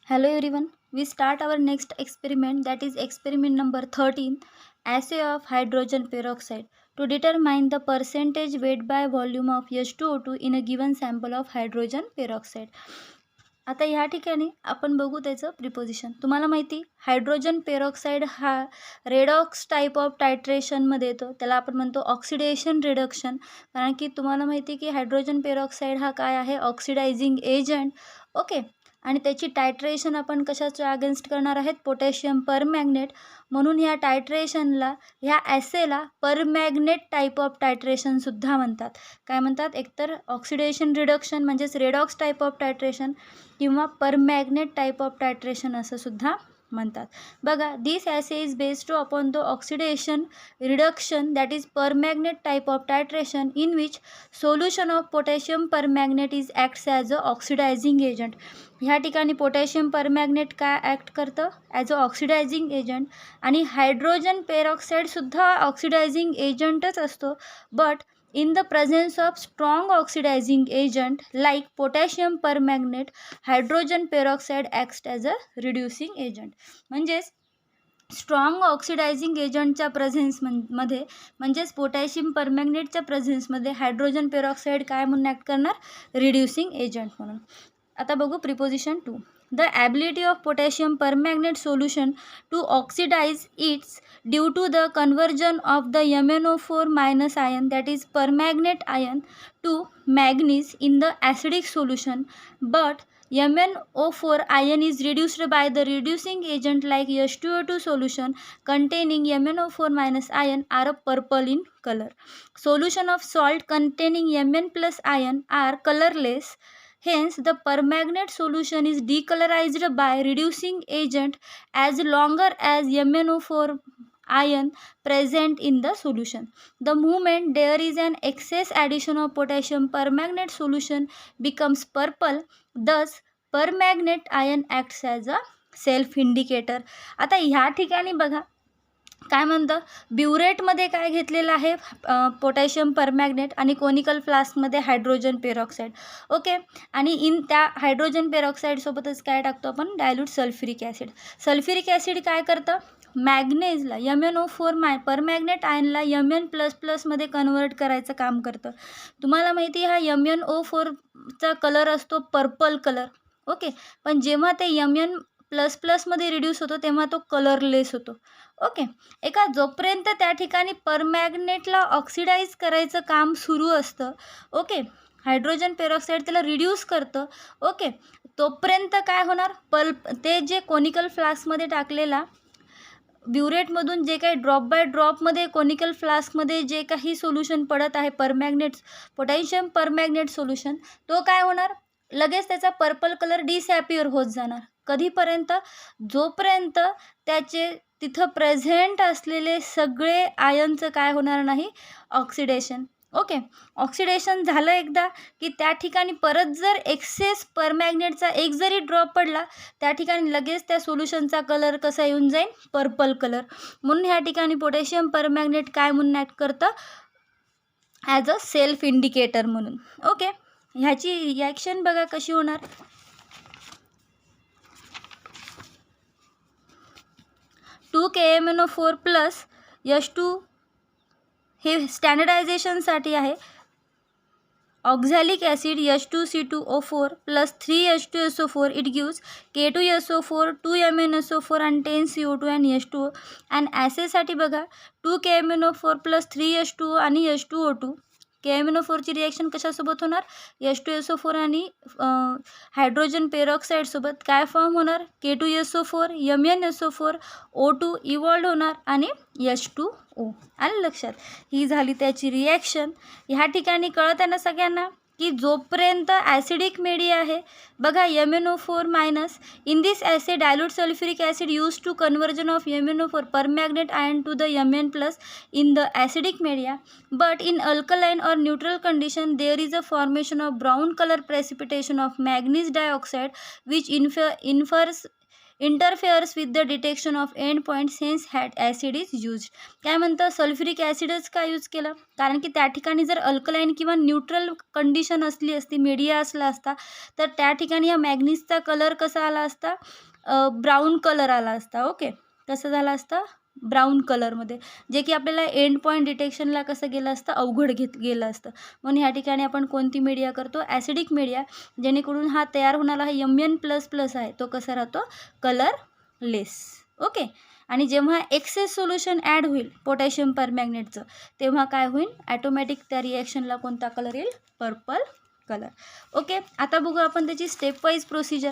Hello everyone. We start our next experiment, that is experiment number 13, assay of hydrogen peroxide to determine the percentage weight by volume of H2O2 in a given sample of hydrogen peroxide. आता ह्या ठिकाणी आपण बघू त्याचं preposition. तुम्हाला माहिती hydrogen peroxide हा redox type of टायट्रेशनमध्ये येतो. त्याला आपण म्हणतो ऑक्सिडेशन रिडक्शन, कारण की तुम्हाला माहिती आहे की हायड्रोजन पेरॉक्साईड हा काय आहे, ऑक्सिडायझिंग एजंट. ओके. आणि त्याची टायट्रेशन आपण कशाच्या अगेन्स्ट करणार आहेत, पोटॅशियम परमॅग्नेट. म्हणून ह्या टायट्रेशनला, ह्या ॲसेला परमॅग्नेट टाईप ऑफ टायट्रेशनसुद्धा म्हणतात. काय म्हणतात, एकतर ऑक्सिडेशन रिडक्शन म्हणजेच रेडॉक्स टाईप ऑफ टायट्रेशन किंवा परमॅग्नेट टाईप ऑफ टायट्रेशन असं सुद्धा म्हणतात. बघा, this assay is based upon the oxidation reduction that is permanganate type of titration in which solution of potassium permanganate is acts as a oxidizing agent. ह्या ठिकाणी potassium permanganate काय act करतं, as a oxidizing agent. आणि hydrogen पेरॉक्साईडसुद्धा oxidizing एजंटच असतो, but in the presence of strong oxidizing agent like potassium permanganate, hydrogen peroxide acts as a reducing agent. म्हणजेच strong oxidising एजंटच्या प्रेझेन्समध्ये म्हणजेच पोटॅशियम परमॅग्नेटच्या प्रेझेन्समध्ये हायड्रोजन पेरॉक्साईड काय म्हणून ॲक्ट करणार, रिड्युसिंग एजंट म्हणून. आता बघू preposition 2. The ability of potassium permanganate solution to oxidize its due to the conversion of the MnO4 minus ion, that is permanganate ion, to manganese in the acidic solution, but MnO4 ion is reduced by the reducing agent like H2O2 solution containing MnO4 minus ion are purple in color. Solution of salt containing Mn plus ion are colorless. Hence, the permanganate solution is decolorized by reducing agent as longer as MnO4 ion present in the solution. The moment there is an excess addition of potassium, permanganate solution becomes purple. Thus, permanganate ion acts as a self indicator. आता ह्या ठिकाणी बघा काय म्हणतं, ब्युरेटमध्ये काय घेतलेलं आहे, potassium परमॅग्नेट, आणि कोनिकल फ्लास्कमध्ये हायड्रोजन पेरॉक्साईड. ओके. आणि त्या हायड्रोजन पेरॉक्साईडसोबतच काय टाकतो आपण, dilute sulphuric acid. Sulphuric acid काय करतं, मॅग्नेजला MnO4 परमॅग्नेट आयनला Mn++मध्ये कन्वर्ट करायचं काम करतं. तुम्हाला माहिती आहे हा MnO4चा कलर असतो पर्पल कलर. ओके. पण जेव्हा ते Mn++मध्ये रिड्यूस होतो तेव्हा तो कलरलेस होतो. ओके. जोपर्यंत त्या ठिकाणी परमॅग्नेटला ऑक्सिडाईज करायचं काम सुरू असतं, ओके, हायड्रोजन पेरॉक्साईड त्याला रिड्यूस करतं. ओके. तोपर्यंत काय होणार, ते जे कोनिकल फ्लास्कमध्ये टाकलेला ब्युरेटमधून जे काही ड्रॉप बाय ड्रॉपमध्ये कोनिकल फ्लास्कमध्ये जे काही सोल्युशन पडत आहे, पोटॅशियम परमॅग्नेट सोल्युशन, तो काय होणार, लगेच त्याचा पर्पल कलर डिसॅपियर होत जाणार. कधीपर्यंत, जोपर्यंत त्याचे तिथं प्रेझेंट असलेले सगळे आयनचं काय होणार नाही, ऑक्सिडेशन. ओके. ऑक्सिडेशन झालं एकदा की त्या ठिकाणी परत जर एक्सेस परमॅग्नेटचा एक जरी ड्रॉप पडला, त्या ठिकाणी लगेच त्या सोल्युशनचा कलर कसा येऊन जाईल, पर्पल कलर. म्हणून ह्या ठिकाणी पोटॅशियम परमॅग्नेट काय म्हणून ॲक्ट करतं, ॲज अ सेल्फ इंडिकेटर म्हणून. ओके. ह्याची रिॲक्शन बघा कशी होणार. 2 KMnO4 प्लस H2 हे स्टँडर्डायझेशनसाठी आहे. Oxalic acid H2C2O4 plus 3H2SO4 it gives K2SO4 2 MnSO4 आणि 10 CO2 आणि H2O. आणि ॲसेसाठी बघा 2 KMnO4 प्लस 3H2O आणि H2O2. KMnO4ची रिॲक्शन कशासोबत होणार, H2SO4 आणि हायड्रोजन पेरॉक्साईडसोबत काय फॉर्म होणार, K2SO4 MnSO4 O2 इव्हॉल्व होणार आणि H2O. आलं लक्षात. ही झाली त्याची रिॲक्शन. ह्या ठिकाणी कळत आहे ना सगळ्यांना की जोपर्यंत ॲसिडिक मीडिया आहे, बघा MnO4 minus in this assay dilute sulphuric acid use to conversion of MnO4 permanganate ion to the Mn+ in the acidic media, but in alkaline or neutral condition there is a formation of brown color precipitation of manganese dioxide which infers interferes with the detection of end point since acid is use. काय म्हणतं, sulphuric ॲसिडच का use केलं, कारण की त्या ठिकाणी जर alkaline किंवा न्यूट्रल कंडिशन असली असती, मीडिया असला असता, तर त्या ठिकाणी या मॅग्नीजचा कलर कसा आला असता, ब्राऊन कलर आला असता. ओके, कसं झाला असता, ब्राऊन कलरमध्ये, जे की आपल्याला एंड पॉईंट डिटेक्शनला कसं गेलं असतं, अवघड गेलं असतं. म्हणून ह्या ठिकाणी आपण कोणती मीडिया करतो, ॲसिडिक मीडिया, जेणेकरून हा तयार होणारा हा Mn++ आहे तो कसा राहतो, कलरलेस. ओके, आणि जेव्हा एक्सेस सोल्युशन ॲड होईल पोटॅशियम परमॅग्नेटचं, तेव्हा काय होईल, ॲटोमॅटिक त्या रिॲक्शनला कोणता कलर येईल, पर्पल कलर. ओके, आता बघू आपण त्याची step wise procedure.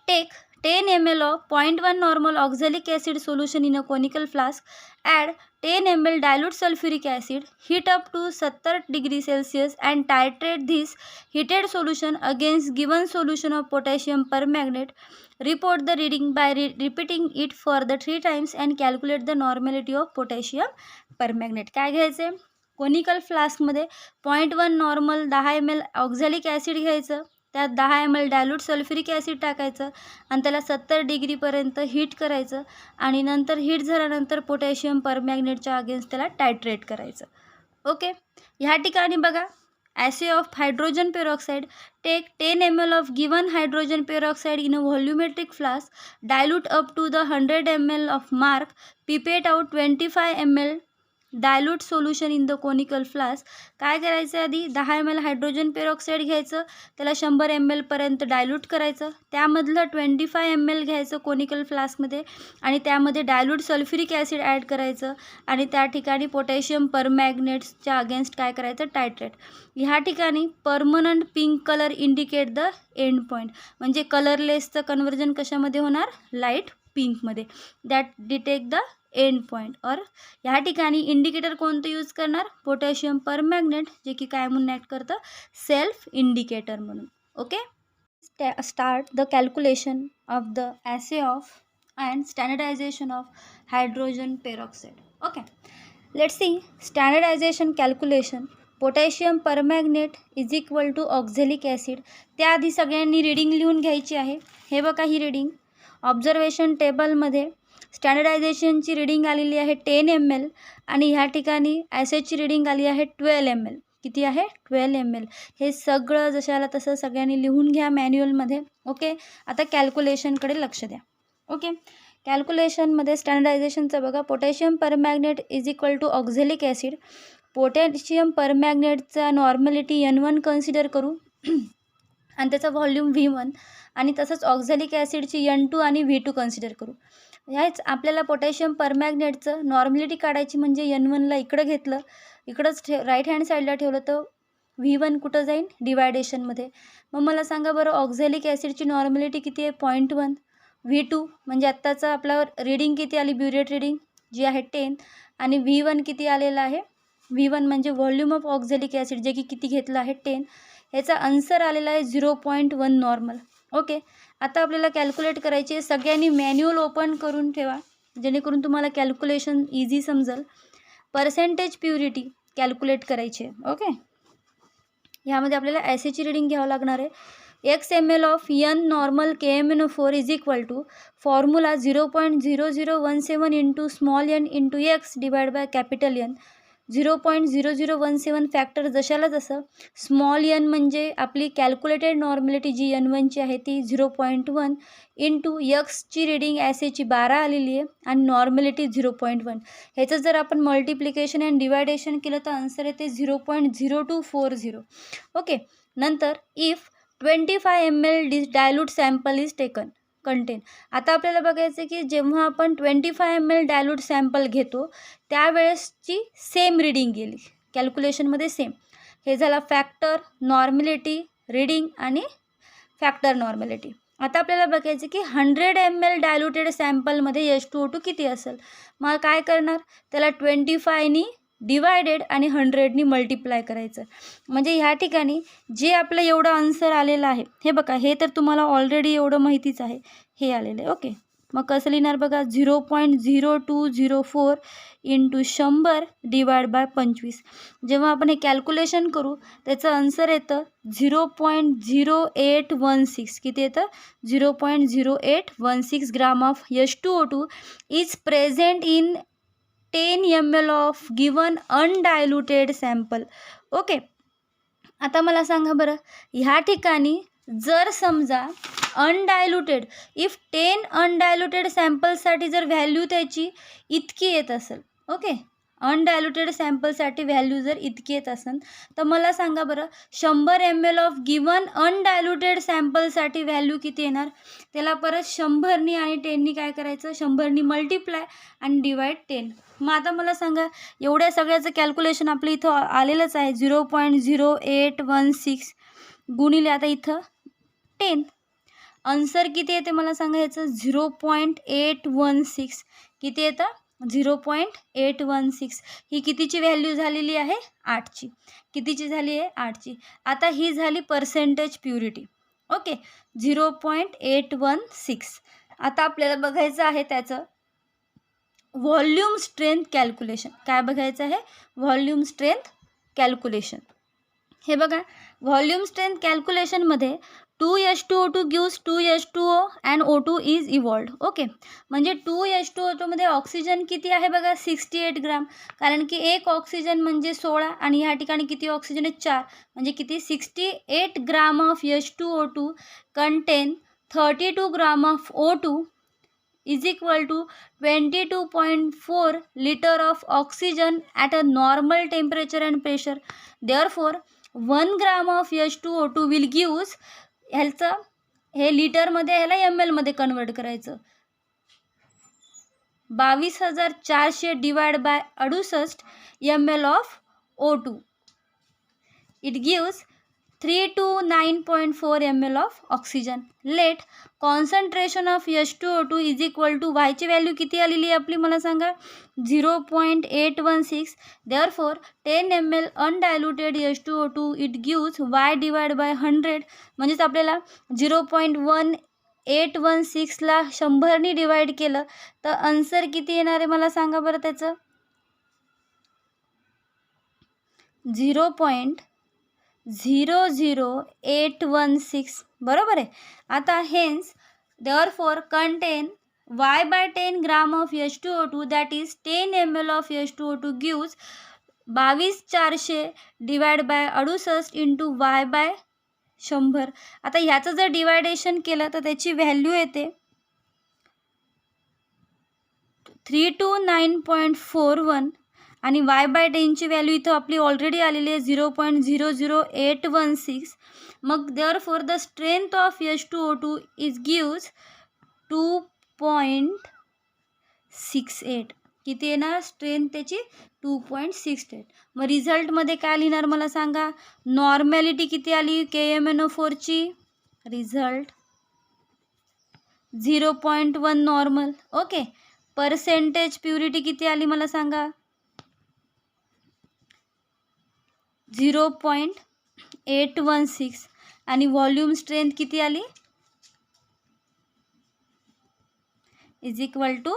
Take 10 ml of 0.1 normal oxalic acid solution in a conical flask. Add 10 ml dilute sulfuric acid. Heat up to 70 degrees Celsius and titrate this heated solution against given solution of potassium permanganate. Report the reading by repeating it for the 3 times and calculate the normality of potassium permanganate. काय घ्यायचे, conical फ्लास्कमध्ये 0.1 normal 10 ml oxalic acid घ्यायचं, त्यात 10 ml dilute sulphuric acid टाकायचं आणि त्याला 70 डिग्रीपर्यंत heat करायचं आणि नंतर हीट झाल्यानंतर पोटॅशियम परमॅग्नेटच्या अगेन्स्ट त्याला टायट्रेट करायचं. ओके, ह्या ठिकाणी बघा, assay of hydrogen peroxide. Take 10 ml of given hydrogen peroxide in a volumetric flask. Dilute up to the 100 ml of mark. Pipette out 25 ml dilute solution in the conical flask. काय करायचं, आधी 10 ml hydrogen peroxide घ्यायचं, त्याला 100 ml पर्यंत dilute करायचं, त्यामधलं 25 ml घ्यायचं conical फ्लास्कमध्ये आणि त्यामध्ये डायल्यूट सल्फ्युरिक ॲसिड ॲड करायचं आणि त्या ठिकाणी पोटॅशियम परमॅग्नेट्सच्या अगेन्स्ट काय करायचं, टायट्रेट. ह्या ठिकाणी permanent pink colour indicate the end point, म्हणजे कलरलेसचं कन्वर्जन कशामध्ये होणार, लाईट पिंकमध्ये, that detect the end point. और ह्या ठिकाणी इंडिकेटर कोणतं यूज करणार, पोटॅशियम परमॅग्नेट, जे की काय म्हणून ॲक्ट करतं, सेल्फ इंडिकेटर म्हणून. Okay, start the calculation of the assay of and standardization of hydrogen peroxide. Okay, let's see standardization calculation. Potassium permanganate is equal to oxalic acid. त्याआधी सगळ्यांनी रीडिंग लिहून घ्यायची आहे. हे बघा, ही रीडिंग ऑब्झर्वेशन टेबलमध्ये स्टँडर्डायझेशनची रीडिंग आलेली आहे 10 ml आणि ह्या ठिकाणी ॲसेची रीडिंग आली आहे 12 ml. किती आहे, 12 ml. हे सगळं जशाला तसं सगळ्यांनी लिहून घ्या मॅन्युअलमध्ये. ओके, आता कॅल्क्युलेशनकडे लक्ष द्या. ओके, कॅल्क्युलेशनमध्ये स्टँडर्डायझेशनचं बघा, potassium permanganate is equal to oxalic acid. Potassium परमॅग्नेटचा नॉर्मॅलिटी N1 कन्सिडर करू आणि त्याचा व्हॉल्यूम V1 आणि तसंच ऑक्झॅलिक ॲसिडची N2 आणि V2 कन्सिडर करू. ह्याच आपल्याला पोटॅशियम परमॅग्नेटचं नॉर्मॅलिटी काढायची, म्हणजे N1ला इकडं घेतलं, इकडंच राईट हँड साईडला ठेवलं तर V1 कुठं जाईल, डिवायडेशनमध्ये. मग मला सांगा बरं, ऑक्झॅलिक ॲसिडची नॉर्मॅलिटी किती आहे, 0.1. V2 म्हणजे आत्ताचा आपला रीडिंग किती आली, ब्युरेट रीडिंग जी आहे 10 आणि V1 किती आलेला आहे, V1 म्हणजे व्हॉल्यूम ऑफ ऑक्झॅलिक ॲसिड, जे की किती घेतलं आहे 10. ह्याचा आन्सर आलेला आहे 0.1 नॉर्मल. ओके, आता आपल्याला कॅल्क्युलेट करायची आहे. सगळ्यांनी मॅन्युअल ओपन करून ठेवा, जेणेकरून तुम्हाला कॅल्क्युलेशन इझी समजेल. पर्सेंटेज प्युरिटी कॅल्क्युलेट करायची आहे. ओके, ह्यामध्ये आपल्याला ॲसेची रीडिंग घ्यावं लागणार आहे. x ml of N normal KMnO4 is equal to formula 0.0017 into small n into x divide by capital N. 0.0017 factor जशाला तसं. स्मॉल n म्हणजे आपली कॅल्क्युलेटेड नॉर्मॅलिटी जी N1ची आहे ती 0.1 इंटू यक्सची रीडिंग ॲसेची 12 आलेली आहे आणि नॉर्मॅलिटी 0.1. ह्याचं जर आपण मल्टिप्लिकेशन अँड डिवायडेशन केलं तर आन्सर येते 0.0240. ओके, नंतर if 25 ml dilute sample is taken content. आता आपल्याला बघायचं की जेव्हा आपण 25 ml डायल्यूट सॅम्पल घेतो त्यावेळेसची सेम रीडिंग गेली कॅल्क्युलेशनमध्ये, सेम. हे झाला फॅक्टर, नॉर्मॅलिटी, रीडिंग आणि फॅक्टर नॉर्मॅलिटी. आता आपल्याला बघायचं की 100 ml डायल्यूटेड सॅम्पलमध्ये H2O2 किती असेल. मग काय करणार, त्याला 25नी डिवायडेड आणि 100नी मल्टिप्लाय करायचं. म्हणजे ह्या ठिकाणी जे आपलं एवढं आन्सर आलेलं आहे, हे बघा, हे तर तुम्हाला ऑलरेडी एवढं माहितीच आहे, हे आलेलं आहे. ओके, मग कसं लिहिणार बघा, 0.0204 इंटू 100 डिवाइड बाय 25. जेव्हा आपण हे कॅल्क्युलेशन करू त्याचं आन्सर येतं 0.0816. किती येतं? 0.0816 gram of H2O2 is present in 10 ml of given undiluted sample. Okay, आता मला सांगा बरं, ह्या ठिकाणी जर समजा अनडायल्युटेड, इफ 10 अनडायल्युटेड सॅम्पलसाठी जर व्हॅल्यू त्याची इतकी येत असेल, ओके, अनडायल्युटेड सॅम्पलसाठी व्हॅल्यू जर इतकी येत असेल, तर मला सांगा बरं 100 ml ऑफ गिवन अनडायल्युटेड सॅम्पलसाठी व्हॅल्यू किती येणार? त्याला परत 100नी आणि 10नी काय करायचं, 100नी मल्टिप्लाय आणि डिवाइड 10. मग आता मला सांगा, एवढ्या सगळ्याचं कॅल्क्युलेशन आपलं इथं आलेलंच आहे, 0.0816 गुणिले आता इथं 10. आन्सर किती येते मला सांगा ह्याचं? 0.816. किती येतं? 0.816. ही कितीची व्हॅल्यू झालेली आहे? 8ची. कितीची झाली आहे? 8ची. आता ही झाली पर्सेंटेज प्युरिटी. ओके, 0.816. आता आपल्याला बघायचं आहे त्याचं व्हॉल्यूम स्ट्रेंथ कॅल्क्युलेशन. काय बघायचं आहे? Volume strength calculation. हे बघा, व्हॉल्यूम स्ट्रेंथ कॅल्क्युलेशनमध्ये 2H2O2 gives 2H2O and O2 is evolved. Okay, म्हणजे 2H2O2मध्ये ऑक्सिजन किती आहे बघा? 68 ग्राम. कारण की एक ऑक्सिजन म्हणजे 16 आणि ह्या ठिकाणी किती ऑक्सिजन आहे? 4. म्हणजे किती? 68 ग्राम of H2O2 content 32 gram of O2 is equal to 22.4 liter of oxygen at a normal temperature and pressure. Therefore 1 gram of H2O2 will gives, ह्याचं हे लिटरमध्ये ह्याला ml मध्ये कन्वर्ट करायचं, 22,400 divide by 68 ml of O2. It gives 329.4 ml of oxygen. Let concentration of H2O2 is equal to, y ची value किती आलेली आहे आपली मला सांगा? 0.816. Therefore 10 ml undiluted H2O2 it gives y divided by 100. म्हणजेच आपल्याला 0.1816 ला 100नी डिवाइड केलं तर आन्सर किती येणार आहे मला सांगा बरं त्याचं? 0.00816. बरोबर आहे. आता hence therefore contain y by 10 gram of H2O2 that is 10 ml of H2O2 gives 22,400 divide by 68 into y by 100. आता ह्याचं जर डिवायडेशन केलं तर त्याची व्हॅल्यू येते 329.41 आणि y बाय 10ची व्हॅल्यू इथं आपली ऑलरेडी आलेली आहे 0.00816. मग therefore the strength of H2O2 is gives 2.68. किती येणार स्ट्रेंथ त्याची? 2.68. मग रिझल्टमध्ये काय लिहिणार मला सांगा? नॉर्मॅलिटी किती आली KMnO4ची? Result 0.1 normal. Okay, percentage purity किती आली मला सांगा? 0.816. आणि व्हॉल्यूम स्ट्रेंथ किती आली? Is equal to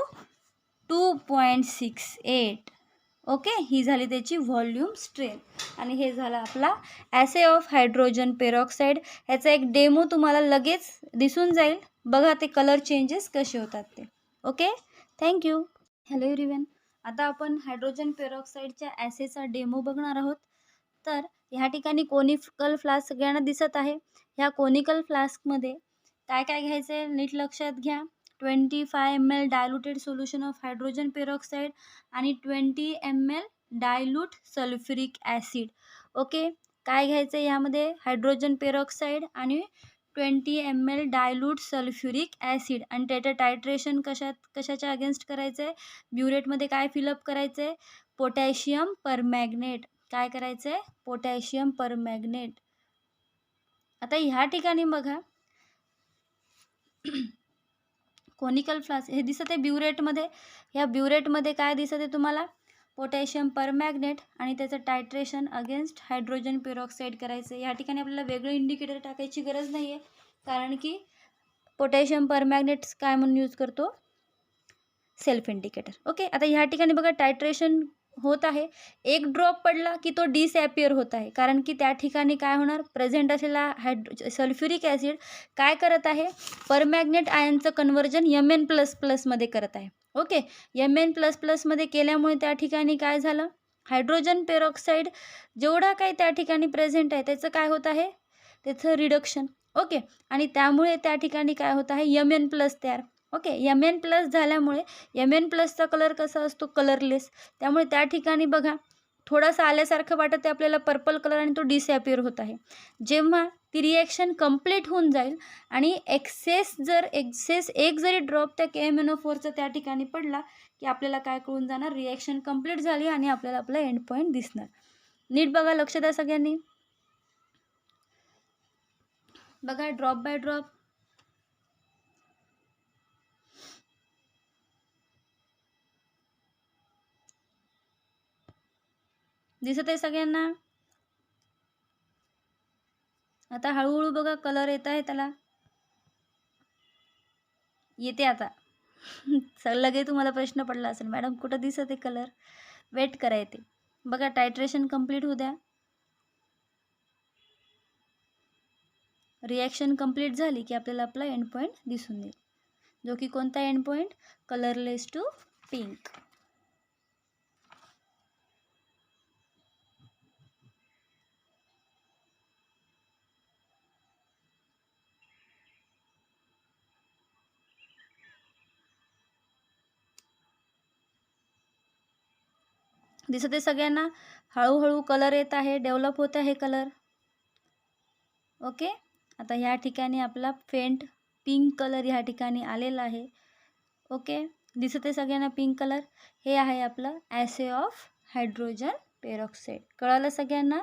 2.68. ओके, ही झाली त्याची व्हॉल्यूम स्ट्रेंथ. आणि हे झालं आपला ॲसे ऑफ हायड्रोजन पेरॉक्साईड. ह्याचा एक डेमो तुम्हाला लगेच दिसून जाईल. बघा ते कलर चेंजेस कसे होतात ते. Okay, thank you. हॅलो एव्हरीवन, आता आपण हायड्रोजन पेरॉक्साईडच्या ॲसेचा डेमो बघणार आहोत. तर ह्या ठिकाणी कोनिकल फ्लास्क सगळ्यांना दिसत आहे. ह्या कोनिकल फ्लास्कमध्ये काय काय घ्यायचं आहे नीट लक्षात घ्या. 25 ml diluted solution of hydrogen peroxide आणि 20 ml dilute sulphuric acid. Okay, काय घ्यायचं आहे यामध्ये? हायड्रोजन पेरॉक्साईड आणि 20 ml डायल्यूट सल्फ्युरिक ॲसिड. आणि त्याचं टायट्रेशन कशाच्या अगेन्स्ट करायचं आहे? ब्युरेटमध्ये काय फिलअप करायचं आहे? Potassium permanganate. काय करायचं आहे? पोटॅशियम परमॅग्नेट. आता ह्या ठिकाणी बघा कोनिकल फ्लास्क हे दिसत आहे ब्युरेटमध्ये. ह्या ब्युरेटमध्ये काय दिसत आहे तुम्हाला? पोटॅशियम परमॅग्नेट आणि त्याचं टायट्रेशन अगेन्स्ट हायड्रोजन पेरॉक्साईड करायचं. ह्या ठिकाणी आपल्याला वेगळं इंडिकेटर टाकायची गरज नाही आहे, कारण की पोटॅशियम परमॅग्नेट काय म्हणून यूज करतो? Self indicator. ओके, आता ह्या ठिकाणी बघा टायट्रेशन होत आहे. एक ड्रॉप पडला की तो डिसॲपियर होत आहे, कारण की त्या ठिकाणी काय होणार, प्रेझेंट असलेला सल्फ्युरिक ॲसिड काय करत आहे, परमॅग्नेट आयनचं कन्व्हर्जन Mn++ मध्ये करत आहे. ओके, Mn++ मध्ये केल्यामुळे त्या ठिकाणी काय झालं, हायड्रोजन पेरॉक्साईड जेवढा काही त्या ठिकाणी प्रेझेंट आहे त्याचं काय होत आहे, त्याचं रिडक्शन. ओके, आणि त्यामुळे त्या ठिकाणी काय होत आहे, Mn+ तयार. ओके, Mn+ झाल्यामुळे Mn+चा कलर कसा असतो, कलरलेस. त्यामुळे त्या ठिकाणी बघा थोडासा आल्यासारखं वाटत आहे आपल्याला पर्पल कलर, आणि तो डिसॲपियर होत आहे. जेव्हा ती रिॲक्शन कंप्लीट होऊन जाईल आणि एक्सेस एक जरी ड्रॉप त्या KMnO4चा त्या ठिकाणी पडला की आपल्याला काय कळून जाणार, रिॲक्शन कंप्लीट झाली आणि आपल्याला आपला एंड पॉईंट दिसणार. नीट बघा, लक्ष द्या सगळ्यांनी. बघा ड्रॉप बाय ड्रॉप. दिसत आहे सगळ्यांना. आता हळूहळू बघा कलर येत आहे, त्याला येते आता. लगेच तुम्हाला प्रश्न पडला असेल, मॅडम कुठं दिसत आहे कलर, वेट करा येते. बघा टायट्रेशन कंप्लीट होऊ द्या. रिॲक्शन कंप्लीट झाली की आपल्याला आपला एंड पॉईंट दिसून येईल, जो की कोणता end point, colourless to pink. दिसत आहे सगळ्यांना. हळूहळू कलर येत आहे, डेव्हलप होत आहे कलर. ओके, आता ह्या ठिकाणी आपला फेंट पिंक कलर ह्या ठिकाणी आलेला आहे. ओके, दिसत आहे सगळ्यांना पिंक कलर. हे आहे आपलं ॲसे ऑफ हायड्रोजन पेरॉक्साईड. कळालं सगळ्यांना.